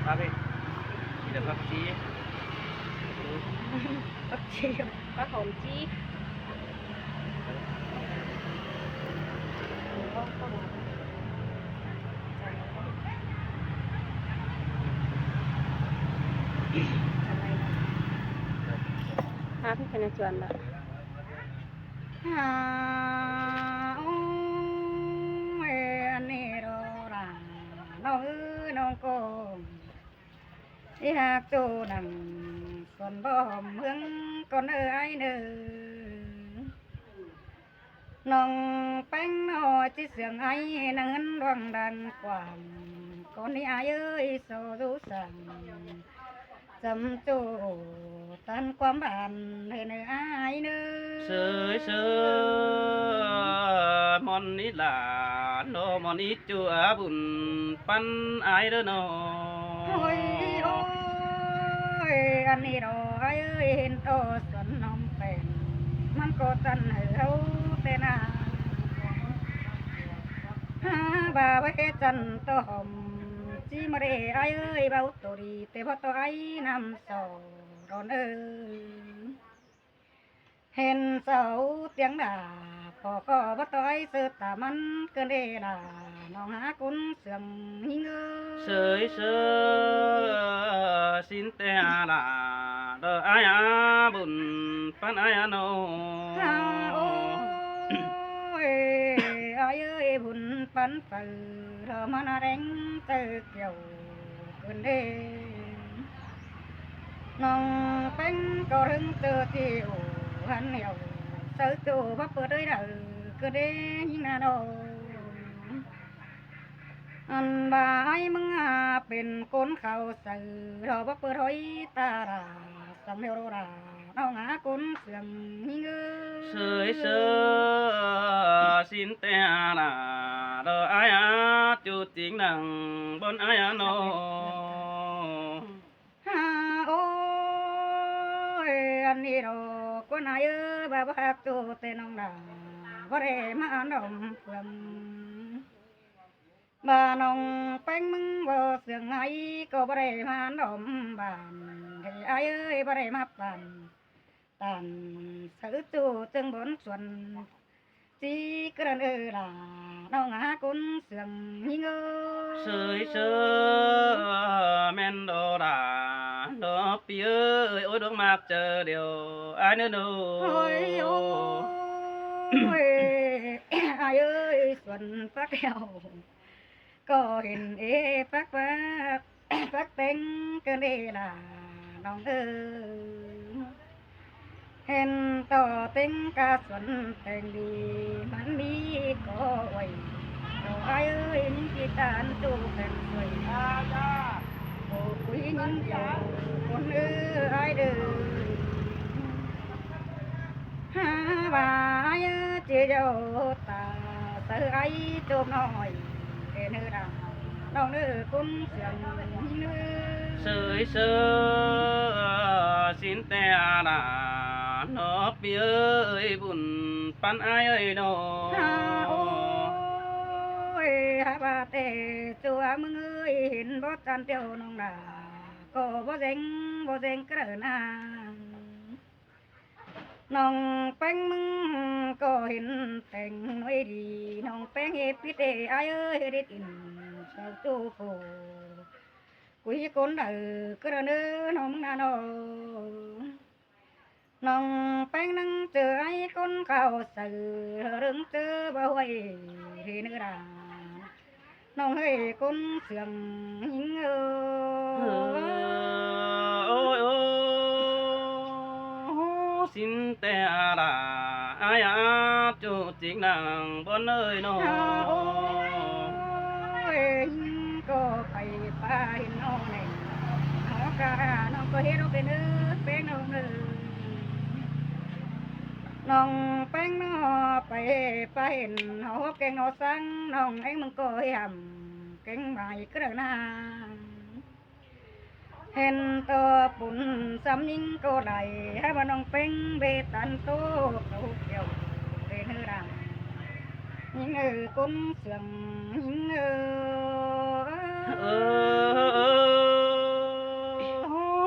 Bác đi, đi được bác chí. Bác chi, bác hồn chi. Hát cái này chuẩn đó. Đi hạc chỗ đằng còn bom hương còn ở ai nữa nòng bánh nó chỉ sương ai nâng đoan đàn quảng con đi ai ơi sao rú sẵn dầm chỗ tan quán bàn hơn ai nữa Sơi món ít là nó món ít chua bùn pan ai đó nó. ôi ôi anh đi đâu ai ơi hình to xuân nông bềnมันก็ตันเฮาแต่นาบ่าไว้จันตอมจีมาเรไอเอ้ยเบาตัวดีแต่พอตัวไอ้นำสอรอนเห็นเสาเตียงด่าพอก็บ่ตัวไอ้เสือตามันเกินเดล่ะน้องหากุนเสื่อมหิงSơi xin te là đờ ai bùn pan ai nó. โอ้ยไอ้เอ้ยบุญปันฝือเธอมานาแรงเตอเกี่ยวเกินเดน้องเป็นก็ถึงเตอที่โอ้หันเหนียวเสือตัวพับเปิดด้วยเด้อก็ได้ยิงนาโนอันบ่ายมึงเป็นคนเขาเสือเราพับเปิดหอยตาราสังเดียวราน้องหาคนเสื่อมหิงSơi xin te là đờ ai chú tiếng nàng bon ai nó. โอ้ยอันนี้เราก็นายบ่าวฮักตัวแต่น้องดาบ่ได้มาดมเพิ่มบ้านน้องแป้งมึงบ่เสื่องไห้ก็บ่ได้มาดมบ้านให้อายเอ้ยบ่ได้มาปั่นตันซื้อตู้จึงบนส่วนจีกระเนอล่ะน้องหาคนเสื่องหิงSơi men đồ đà nó pi ơi ôi đôi mặt chờ điều ai nữa đâu. โอ้ยโอ้ยอายเอ้ยส่วนฟักเดียวก็เห็นฟักฟักเต็งก็ได้ล่ะน้องเอ้ยเห็นต่อเต็งกาส่วนแต่งดีมันมีก็ไว้เราอายเอ้ยยิ่งกีตานจูแต่งสวยโอ้คุยยิ่งเจ้าคนเอ้ยอายเด้อbà chia cho ta tự ấy chôm nói để nữ đào đâu nữ cũng sườn nữ Sơi xin te là nó pi ơi buồn pan ai ơi nó. ôi hai bà tề chúa mừng ơi hiện bó chan tiêu nông đà có bó danh cái naน้องแป้งมึงก็เห็นแต่งน้อยดีน้องแป้งเอพิเตไอเอ้ยได้กินสาวตู้โฟกุยคนเดือกระเนื้อน้องนาโนน้องแป้งนั่งเจอไอ้คนเขาสื่อเรื่องเจอบ่อยที่เนื้อดาน้องให้คนเสื่อมหิงXin te là ai chú tiếng nàng bon ơi nó. ก็ไปป้าเห็นน้องในหอกาน้องก็เห็นน้องเป็นแป้งน้องน้องแป้งน้อไปป้าเห็นหอแกงน้อสังน้องเอ็งมึงก็เห็นแกงใบกระนาเห็นตัวปุ่นซ้ำยิงก็ไหลให้บ้านน้องแป้งเบตันโตเขาเกี่ยวเดินรังยิงกุ้นเสื่อมยิง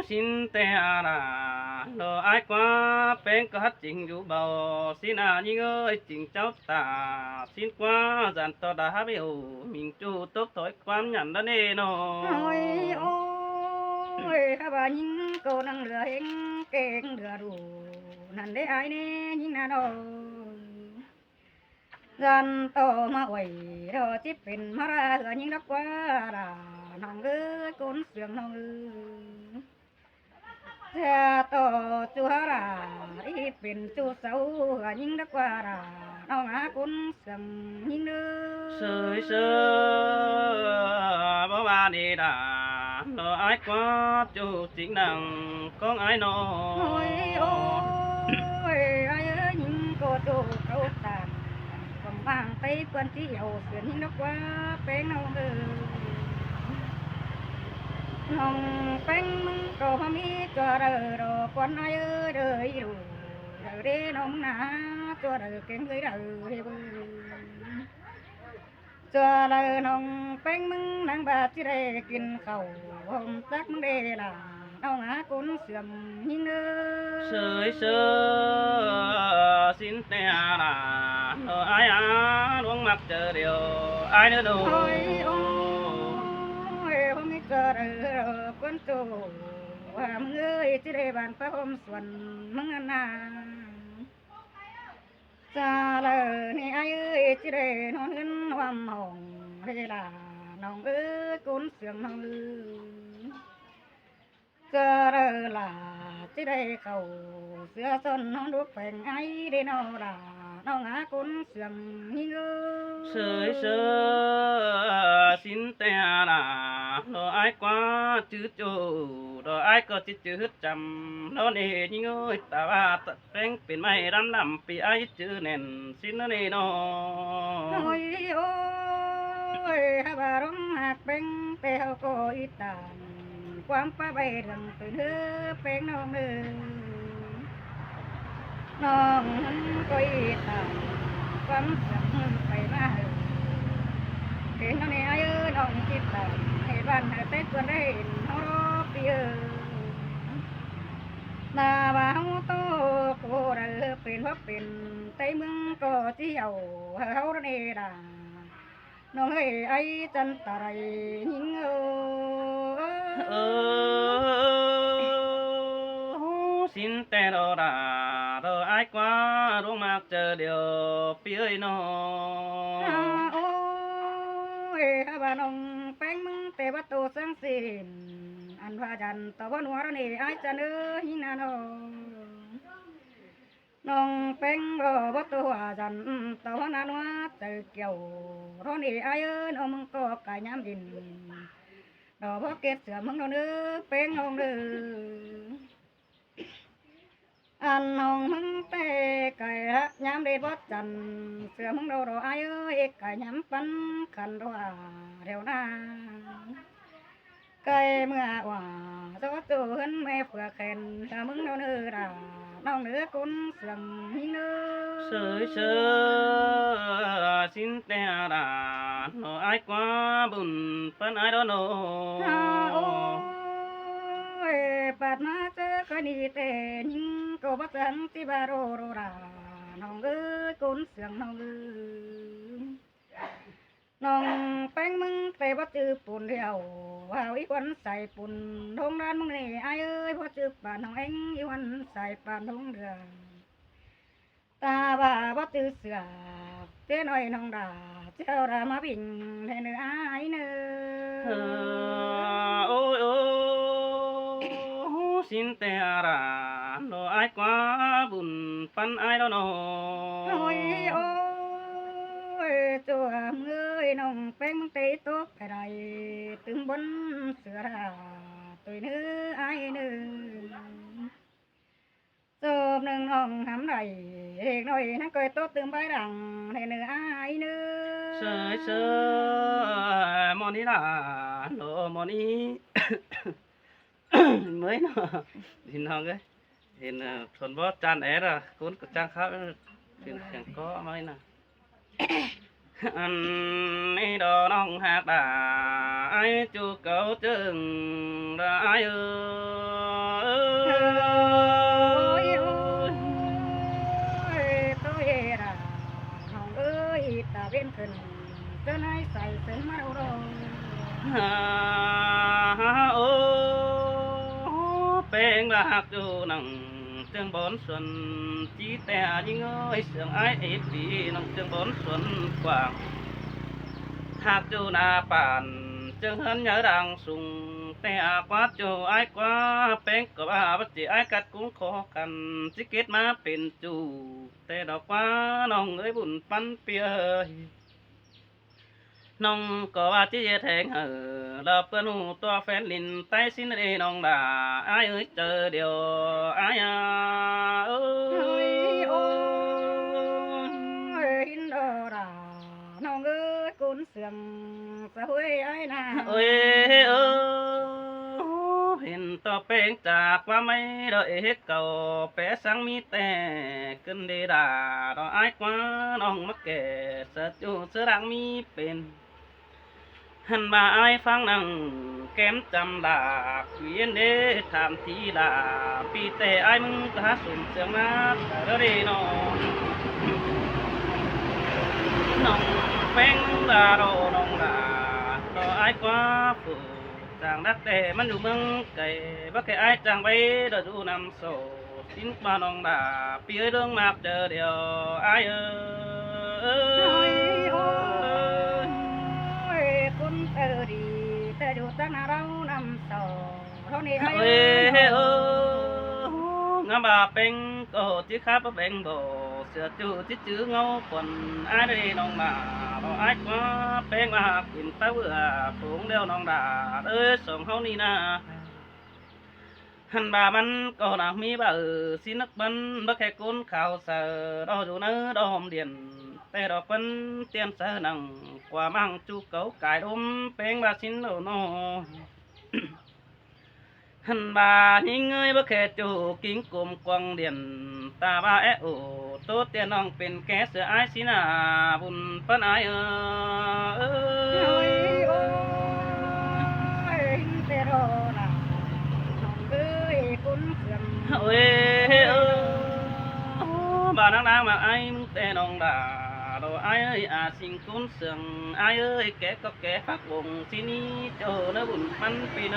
xin te là đồ ai quá bên có hát trình dù bầu xin những ơi trình cháu ta xin quá dàn to đã biểu mình chu tốt thói quan nhận đó nè nó ôi ôi ha bà nhìn cô năng lửa hên kẹn lửa đủ nàn để ai nè nhìn nào đâu gian to mà quẩy rồi tiếp bên mà ra hửa những đất quá là nòng ơi cốn sườn nòng ơi cha to chúa là đi bên chúa sâu hửa những đất quá là nòng á cốn sườn những nơi sơi sơ bố ba đi đã đồ ai quá chu chính năng con ai nó ôi ôi ai ơi những cô chú câu tàn còn mang tay quân tí dầu sườn những đất quá bên nòng ơi nòng bên mưng cô mà mi cho đời đồ con ai ơi đời đủ đời đê nòng ná cho đời kén người đời cho đời nòng bên mưng nàng bà chỉ đểกิน khẩu hôm tác mưng đê là nòng á cún sườn những nơi sơi sơ xin te là đồ ai á luôn mặc chờ điều ai nữa đâu ôi ôi hôm nay cho đời đồ con chủ mưng ơi chỉ để bàn phá hôm xuân mưng ăn à cha lời này ai ơi chỉ để non hân hoàm hồng đây là nòng ơi cún sườn nòng ơi cha lời là chỉ để cầu xưa xuân non đuốc phèn ai để nó là nó ngã cún sườn như sơi sơ xin te là đồ ai quá chữ chủ đồ ai có chữ chữ chăm nó nè như ơi ta ba ta bénเป็นไม่รำลำปีไอchữ nền xin nó nè nó ôi ôi ha bà rong hạt beng teo cô ít tàn quam pa bay đường từ nước beng nong nữ nong có ít tàn quam sắm bay ma đến nó này ai ơi nong ít tàn hay ban hay tết tuần đây nó biaนาบางโตโคเรเป็นว่าเป็นไตมึงก็เที่ยวเฮาเนดาน้องเอ้ยไอ้จันตะไรยิงเออxin te đồ đà đồ ai quá đúng mặc chờ điều phía ơi nó โอ้ยบ้านน้องแป้งมึงแต่ว่าโตสังสินอันว่าจันตะวันหัวนี่ไอ้จันเอ้ยนาน้องแป้งบ่ตัวจันตะวันนั้นว่าเจอเกี่ยวรนี่ไอ้เอ้ยน้องมึงก็กายย้ำดินดอกบ่เก็บเสือมึงน้องเด้อแป้งน้องเด้ออันน้องมึงแต่ไก่ละย้ำเด็ดบ่จันเสือมึงเราไอ้เอ้ยไก่ย้ำปันขันรัวเร็วนาไก่เมื่อว่าโซจูเห็นแม่เฟือแขนเสือมึงเราเนื้อด่าน้องเนื้อกุนเสือหิ้งเนื้อ sơi sơ xin te đà đồ ai quá buồn phân ai đó nó โอ้ยปาดมาเจอก็นี่แต่ยิงก็บักสันที่บาโรโรราน้องเอ้ยกุนเสือน้องเอ้ยน้องแป้งมึงแต่ว่าจือปุ่นเดียวว่าอีกวันใส่ปุ่นทงร้านมึงนี่ไอ้เอ้ยพอจือป่านน้องเอ็งอีกวันใส่ป่านทงเดือตาบ่าว่าจือเสือเจ้าหน่อยน้องด่าเจ้ารามาบิ่งให้เนื้อไอ้เนื้อ ôi ô xin te đà đồ ai quá buồn phân ai đó nó โอ้ยโอ้ยตัวมึงเอ้ยน้องแป้งมึงเตะโต๊ะไปได้ตึงบนเสือราตัวเนื้อไอ้เนื้อจบหนึ่งห้องหำไรเด็กน้อยนั่งก้อยโต๊ะตึงใบดังให้เนื้อไอ้เนื้อ sơi sơ món đi là đồ món đi mới nó thì nó cái thì thuần bó chan é là cuốn của trang khác thì chẳng có mấy nè ăn đi đồ nong hạt đà ai chu cầu chừng đã ai ơi ô bèn bạc dù nằng tương bốn xuân chỉ tè những ơi sương ái ít vì nằng tương bốn xuân quảng hạt dù na bản chương hơn nhớ đang sùng tè quá dù ai quá bèn có bà bất chỉ ai cắt cũng khó khăn chỉ kết máเป็นchủ tè đỏ quá nòng ơi buồn pan pia nong có ba chỉ thèn hở là bên hồ toa phèn lìn tay xin đi nong đã ai ơi chờ điều ai à ơi ơi ôi hin đô đà nong ơi cún sườn sa huế ai na ơi hiện to bênจากว่าไม่ได้เฮ็ดเก่าแปะสังมีแต่ขึ้นดีด่าดอกไอ้กว่าน้องมักแก่เสจูเสือรังมีเป็นหันมาไอ้ฟังนังแก้มจำลาเวียนเดถามทีลาปีแต่ไอ้มึงก็หาสุ่มเสียงนัดเด้อน้องน้องแป้งลาโดน้องลาดอกไอ้กว่าฝืนจางนักแต่มันอยู่เมืองไก่บักแค่ไอ้จางไปเด้อดูนำโซสิ้นมาน้องลาปีเอ้ยเรื่องมากเจอเดียวไอ้ôi ôi cún tơ đi tơ dù tăng nào đâu nằm sầu thôi này ai ơi ngắm bà bên cổ chỉ khá bà bên bộ sửa chú chỉ chữ ngô quần ai đây nông bà bảo ai quá bên mà tìm tao vừa phụng đeo nông đà ơi sống hâu ni na hành bà bắn cổ nào mi bà xin nước bắn bác khe cún khảo sờ đo dù nỡ đo hòm điền tê đo quân tiền sơ nằng quả mang chu cấu cải đốm bên bà xin đồ nô hành bà nhìn người bác khe chủ kính cùng quăng điền ta ba ế ủ tốt tiền nongเป็นแก่เสือไอ้สินาบุญเปิ้นไอ้ôi ôi hin tê rô nà nong ơi cún sườn โอ้ยbà đang đang mà aiมึงแต่นองด่าđồ ai ơi à xin cún sườn ai ơi kẻ có kẻ phát bụng xin đi cho nó buồn bắn pin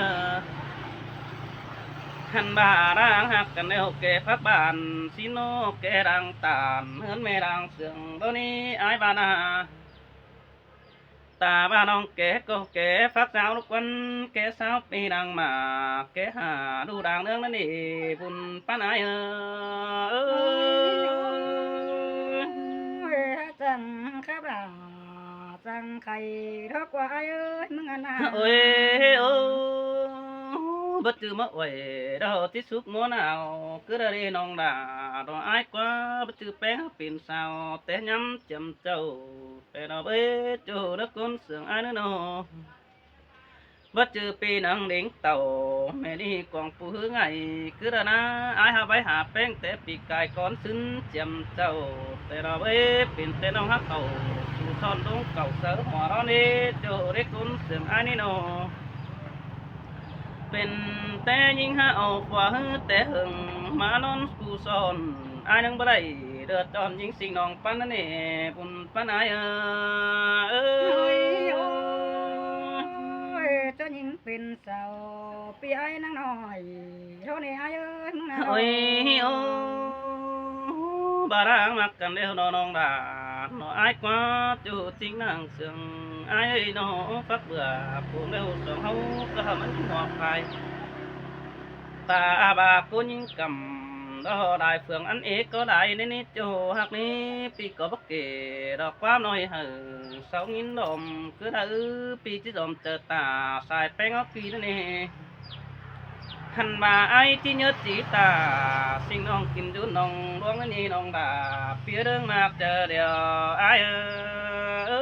hành bà đang họcกันแล้วแกพักบ้านสิโนแกดังตานเฮือนแม่ดังเสืองตัวนี้ไอ้บ้านาตาบ้าน้องแกก็แกฟักสาวลูกวันแกสาวปีดังมาแกหาดูดังเรื่องนั้นนี่บุญป้าไหนôi ôi chẳng khắp là chẳng khay đó qua ai ơi mừng anh à โอ้ยโอ้bất cứ mất quẩy đâu tí xúc muốn nào cứ ra đi nong đà rồi ai quá bất cứ bé pin sao té nhắm chầm trâu bé nào bé trâu đất con sườn ai nữa nọ bất cứ pi nắng đến tàu mẹ đi còn phụ hướng ngày cứ ra na ai hà bay hà bén té pi cài con xứng chầm trâu té nào bé pin té nong hắc cầu chủ son đúng cầu sớ hòa đó đi trâu đấy con sườn ai nữa nọ เป็นแต่ยิงหาเอาฝ่าแต่หึงมานอนกูซอนอายนังบ่ได้เดือดจอนยิงสิ่งน้องปานนั่นนี่ปุ่นปานอายôi ôi cho nhìn pin sao pi ai năng nói thôi này ai ơi mừng nào โอ้ยโอ้บารังมักกันเร็วน้องด่าน้ออายกว่าจูจริงนางเสืองอายน้อฟักเบื่อผู้เร็วสองเฮาก็มันหัวพายตาบากูยิงกำดอได้เฟืองอันเอกก็ได้ในนี้จูหักนี้ปีก็บักเกดอกความน้อยเหือเสางินดมคือได้ปีที่ดมเจอตาสายแป้งเอาปีนั่นเองหันมาไอ้ที่เนื้อจีตาสิ่งน้องกินดูน้องดวงนี่น้องดาเปียเรื่องมากเจอเดียวไอ้ôi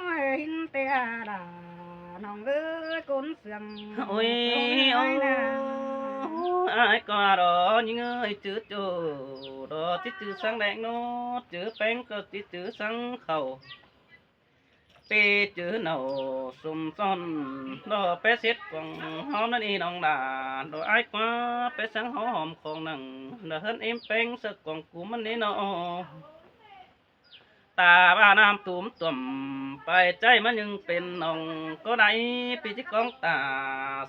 ôi hin tê là nong ơi cún sườn โอ้ย thôi โอ้ ai nà ไอ้ก็รอยิ่งเอ้ยจืดจูรอที่จืดสังแดงโน้จืดแป้งก็ที่จืดสังเข่าเปจืดเนาสุ่มซ่อนรอเปเซ็ตของหอมนั่นนี่น้องดาโดยไอ้กว่าเปสังหอมของหนังเดินเอ็มแป้งสักของกูมันนี่เนาะ เ ตาบ้าน้ำตุ่มตุ่มไปใจมันยังเป็นน้องก็ได้ปีจิกองตา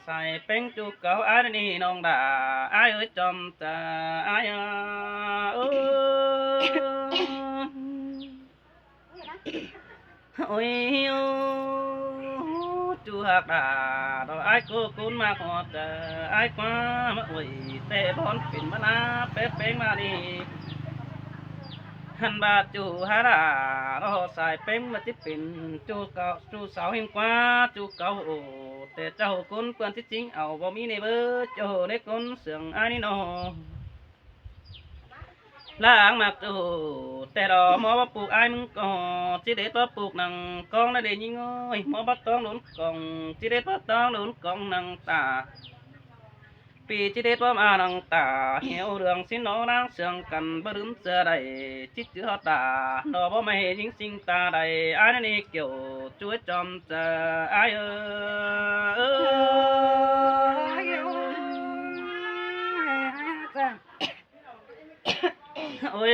ใส่เป็นจูเก่าอันนี้น้องด่าอายเอ้ยจอมตาอายเอ้ยโอ้ยจูหักด่าดอกอายกูคุ้นมาขอเจออายกว่ามาโอ้ยแต่บอนปิ่นมานาเป๊ะเป้งมานี่หันบาจูฮาราโอ้สายเป้งมาที่ปิ่นจูเก่าจูสาวเห็นกว่าจูเก่าโอ้แต่เจ้าคนเพื่อนที่จริงเอาบ่มีในเบอร์โจในคนเสื่องอายนี่น้อล้างมากจูแต่ดอหมอว่าปลูกอายมึงก่อจิเด็ดว่าปลูกนังกองนั่นเด็ยิงเอ้ยหมอบัดต้องหนุนกองจิเด็ดว่าต้องหนุนกองนังตาปีจิเด็ดว่ามานังตาเหี่ยวเรื่องสินน้องนางเสื่องกันบ่ลืมเสือใดจิตเจือตาดอบ่ไม่ยิงสิงตาใดอายนั่นนี่เกี่ยวช่วยจอมเจออายเอ้ย ôi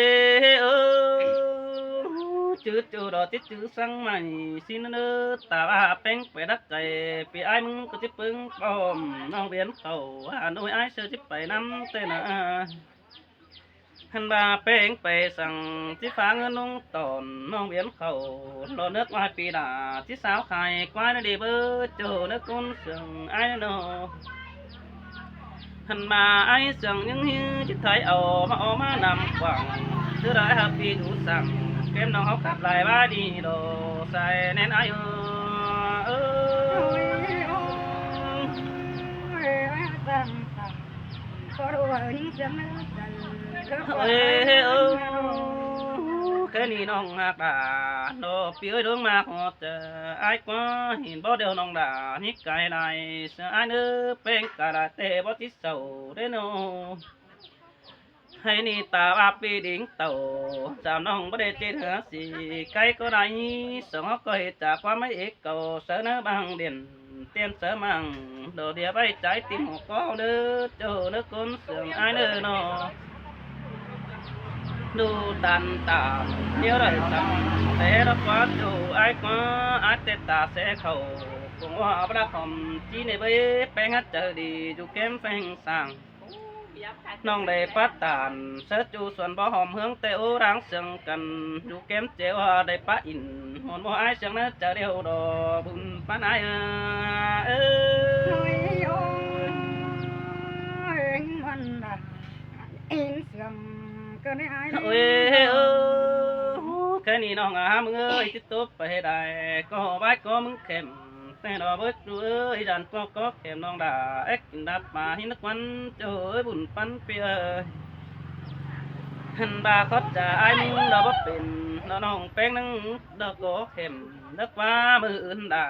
chữ chữ đó chữ chữ sang mày xin nữa ta ba bén phải đắc chạy vì aiมึงก็จะปึ้งปอมน้องเวียนเขาhà nội ai sợจะไปน้ำเต้นหันบาแป้งไปสั่งที่ฟ้าเงินน้องตอนน้องเวียนเขารอเนื้อควายปีดาที่สาวไข่ควายนั่นดีเบอร์โจเนื้อกุ้นเสียงไอ้นั่นโนหันมาไอ้เสียงยังฮือจะไทยเอามานำกว่างเธอได้หับปีดูสั่งเกมน้องเขาขับลายบ้าดีโดใส่แน่นไอ้เอcái này nong hạt đà nó phía đường mà họ ai quá nhìn bao điều nong đà nhích cái này sợ ai nữa bên cả đại tê bao tí sầu đấy nó hay ni ta ba pi đỉnh tàu sao nong bao đề trên hả gì cái có đây sợ nó có hệ trả qua mấy ít cầu sợ nó bằng điện tiền sợ mang đồ địa bay trái tim họ có nữa chờ nó con sườn ai nữa nó nu tan tạm nhớ đời tạm thế đó quá dù ai có ai tết ta sẽ khẩu cùng hoa bắt hòm chỉ này với bén hết chờ đi dù kém phèn sàng nong để phát tàn sớt chu xuân bao hòm hướng tê ô đáng sương cần dù kém chế hoa để phát in hồn bao ai sương nó chờ điều đồ bùn phát ai ôi cái này nó ngà mưng ơi chứ tốt phải đại có bái có mưng kèmแต่ดอกเบิดดูเอ้ยดันก็เข็มน้องด่าเอ็กดับมาหินนักวันเจ้าเอ้ยบุญปันเปียหันบาเขาจะไอ้มึงดอกบ่เป็นน้องแป้งนั่งดอกก็เข็มนักว่ามืออื่นด่า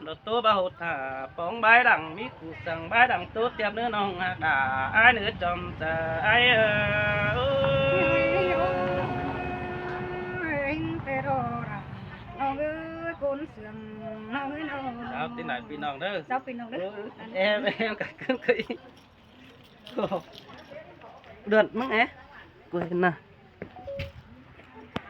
ดอกตัวบ่าวถ่าปองใบดังมีกูสั่งใบดังตัวเทียบเนื้อน้องหักด่าไอ้เนื้อจอมจะไอ้con sườn nó mới nó sao tin này pin nòng đó sao pin nòng đó em cả cưng kỹ đượt mắc é quên nè